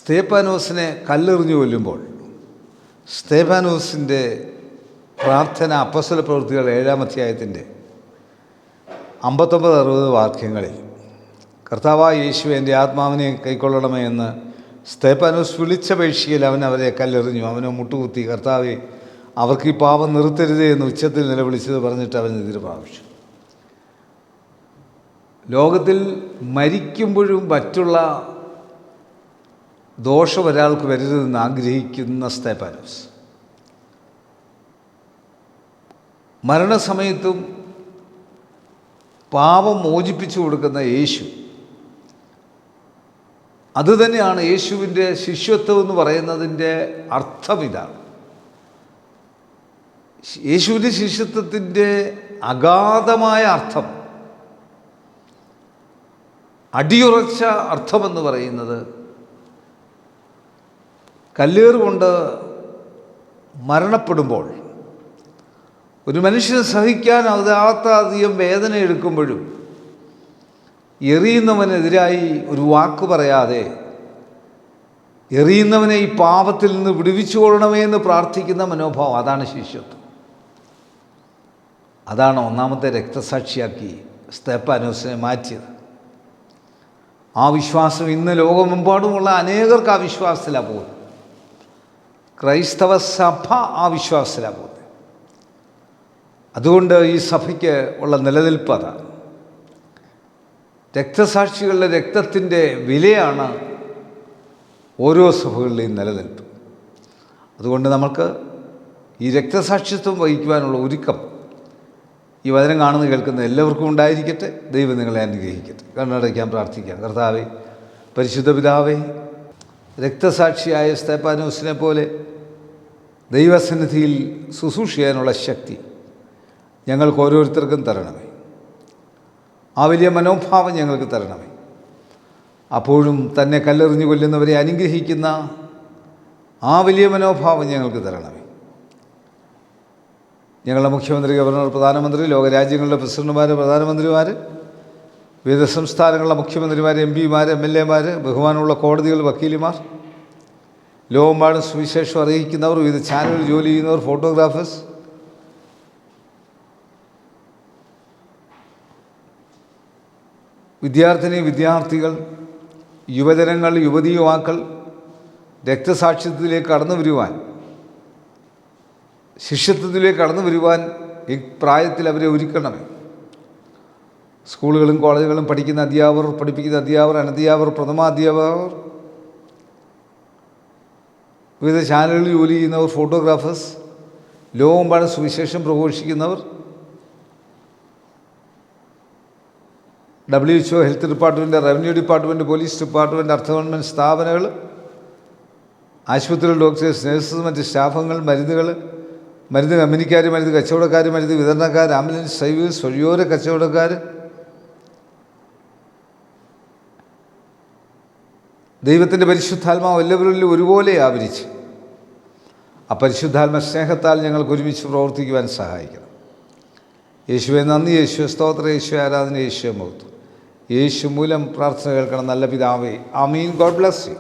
സ്തേഫാനോസിനെ കല്ലെറിഞ്ഞു കൊല്ലുമ്പോൾ സ്തേഫാനോസിൻ്റെ പ്രാർത്ഥന അപ്പോസ്തല പ്രവൃത്തികൾ 7-ാം അധ്യായത്തിൻ്റെ 59-60 വാക്യങ്ങളിൽ കർത്താവായ യേശുവേ, എൻ്റെ ആത്മാവിനെ കൈക്കൊള്ളണമേ എന്ന് സ്തേഫാനോസ് വിളിച്ചപേക്ഷിക്കൽ അവൻ അവരെ കല്ലെറിഞ്ഞു. അവനെ മുട്ടുകുത്തി, കർത്താവേ, അവർക്ക് ഈ പാപം നിർത്തരുതേ എന്ന് ഉച്ചത്തിൽ നിലവിളിച്ചത് പറഞ്ഞിട്ട് അവൻ എതിര് പ്രാപിച്ചു. ലോകത്തിൽ മരിക്കുമ്പോഴും മറ്റുള്ള ദോഷം ഒരാൾക്ക് വരരുതെന്ന് ആഗ്രഹിക്കുന്ന സ്തേഫാനോസ് മരണസമയത്തും പാപം മോചിപ്പിച്ചു കൊടുക്കുന്ന യേശു, അതുതന്നെയാണ് യേശുവിൻ്റെ ശിഷ്യത്വം എന്ന് പറയുന്നതിൻ്റെ അർത്ഥം. ഇതാണ് യേശുവിൻ്റെ ശിഷ്യത്വത്തിൻ്റെ അഗാധമായ അർത്ഥം. അടിയുറച്ച അർത്ഥമെന്ന് പറയുന്നത് കല്ലേറുകൊണ്ട് മരണപ്പെടുമ്പോൾ ഒരു മനുഷ്യന് സഹിക്കാനാകാത്ത അധികം വേദന എടുക്കുമ്പോഴും എറിയുന്നവനെതിരായി ഒരു വാക്ക് പറയാതെ എറിയുന്നവനെ ഈ പാപത്തിൽ നിന്ന് വിടുവിച്ചുകൊള്ളണമേ എന്ന് പ്രാർത്ഥിക്കുന്ന മനോഭാവം, അതാണ് ശിഷ്യത്വം. അതാണ് ഒന്നാമത്തെ രക്തസാക്ഷിയാക്കി സ്തേഫാനോസിനെ മാറ്റിയത്. ആ വിശ്വാസം ഇന്ന് ലോകമെമ്പാടുമുള്ള അനേകർക്ക് ആ വിശ്വാസത്തിലാണ് പോകുന്നത്. ക്രൈസ്തവ സഭ ആ വിശ്വാസത്തിലാണ് പോകുന്നത്. അതുകൊണ്ട് ഈ സഭയ്ക്ക് ഉള്ള നിലനിൽപ്പ് അതാണ്. രക്തസാക്ഷികളുടെ രക്തത്തിൻ്റെ വിലയാണ് ഓരോ സഭകളുടെയും നിലനിൽപ്പ്. അതുകൊണ്ട് നമുക്ക് ഈ രക്തസാക്ഷിത്വം വഹിക്കുവാനുള്ള ഒരുക്കം ഈ വചനം കാണുന്ന കേൾക്കുന്ന എല്ലാവർക്കും ഉണ്ടായിരിക്കട്ടെ. ദൈവം നിങ്ങളെ അനുഗ്രഹിക്കട്ടെ. കണ്ണടയ്ക്കാൻ പ്രാർത്ഥിക്കാം. കർത്താവേ, പരിശുദ്ധ പിതാവേ, രക്തസാക്ഷിയായ സ്തേഫാനോസിനെ പോലെ ദൈവസന്നിധിയിൽ ശുശ്രൂഷ ചെയ്യാനുള്ള ശക്തി ഞങ്ങൾക്ക് ഓരോരുത്തർക്കും തരണമേ. ആ വലിയ മനോഭാവം ഞങ്ങൾക്ക് തരണമേ. അപ്പോഴും തന്നെ കല്ലെറിഞ്ഞു കൊല്ലുന്നവരെ അനുഗ്രഹിക്കുന്ന ആ വലിയ മനോഭാവം ഞങ്ങൾക്ക് തരണമേ. ഞങ്ങളുടെ മുഖ്യമന്ത്രി, ഗവർണർ, പ്രധാനമന്ത്രി, ലോകരാജ്യങ്ങളുടെ പ്രസിഡന്റുമാർ, പ്രധാനമന്ത്രിമാർ, വിവിധ സംസ്ഥാനങ്ങളിലെ മുഖ്യമന്ത്രിമാർ, MP-മാർ, MLA-മാർ, ബഹുമാനമുള്ള കോടതികൾ, വക്കീലുമാർ, ലോകമെമ്പാടും സുവിശേഷം അറിയിക്കുന്നവർ, വിവിധ ചാനലുകളിൽ ജോലി ചെയ്യുന്നവർ, ഫോട്ടോഗ്രാഫേഴ്സ്, വിദ്യാർത്ഥികൾ, യുവജനങ്ങൾ, യുവതീ-യുവാക്കൾ രക്തസാക്ഷിത്വത്തിലേക്ക് കടന്നു വരുവാൻ, ശിഷ്യത്വത്തിലേക്ക് കടന്നു വരുവാൻ ഈ പ്രായത്തിൽ അവരെ ഒരുക്കണമേ. സ്കൂളുകളും കോളേജുകളും പഠിക്കുന്ന അധ്യാപകർ, പഠിപ്പിക്കുന്ന അധ്യാപകർ, അനധ്യാപകർ, പ്രഥമാധ്യാപകർ, വിവിധ ചാനലുകളിൽ ജോലി ചെയ്യുന്നവർ, ഫോട്ടോഗ്രാഫേഴ്സ്, ലോകമെമ്പാടും സുവിശേഷം പ്രഘോഷിക്കുന്നവർ, WHO, health department, revenue department, police department, അർദ്ധ ഗവൺമെൻറ് സ്ഥാപനങ്ങൾ, ആശുപത്രികൾ, ഡോക്ടേഴ്സ്, നഴ്സസ്, മറ്റ് സ്റ്റാഫുകൾ, മരുന്ന് കമ്പനിക്കാർ, മരുന്ന് കച്ചവടക്കാർ, മരുന്ന് വിതരണക്കാർ, ആംബുലൻസ് ഡ്രൈവേഴ്സ്, വഴിയോര കച്ചവടക്കാർ, ദൈവത്തിൻ്റെ പരിശുദ്ധാത്മാവ് എല്ലാവരിലും ഒരുപോലെ ആവരിച്ച് ആ പരിശുദ്ധാത്മ സ്നേഹത്താൽ ഞങ്ങൾക്ക് ഒരുമിച്ച് പ്രവർത്തിക്കുവാൻ സഹായിക്കണം. യേശുവെ നന്ദി, യേശുവെ സ്തോത്രം, യേശുവെ ആരാധന, യേശുവെ മഹത്വം. യേശു മൂലം പ്രാർത്ഥന കേൾക്കണം നല്ല പിതാവേ. ആമീൻ. God bless you.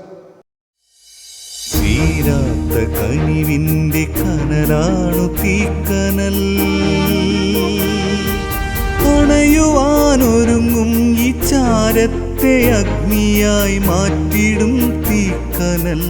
തീരാത്ത കനിവിന്റെ കനലാണു തീക്കനൽ, അണയുവാനൊരുങ്ങും ഈ ചാരത്തെ അഗ്നിയായി മാറ്റിടും തീക്കനൽ.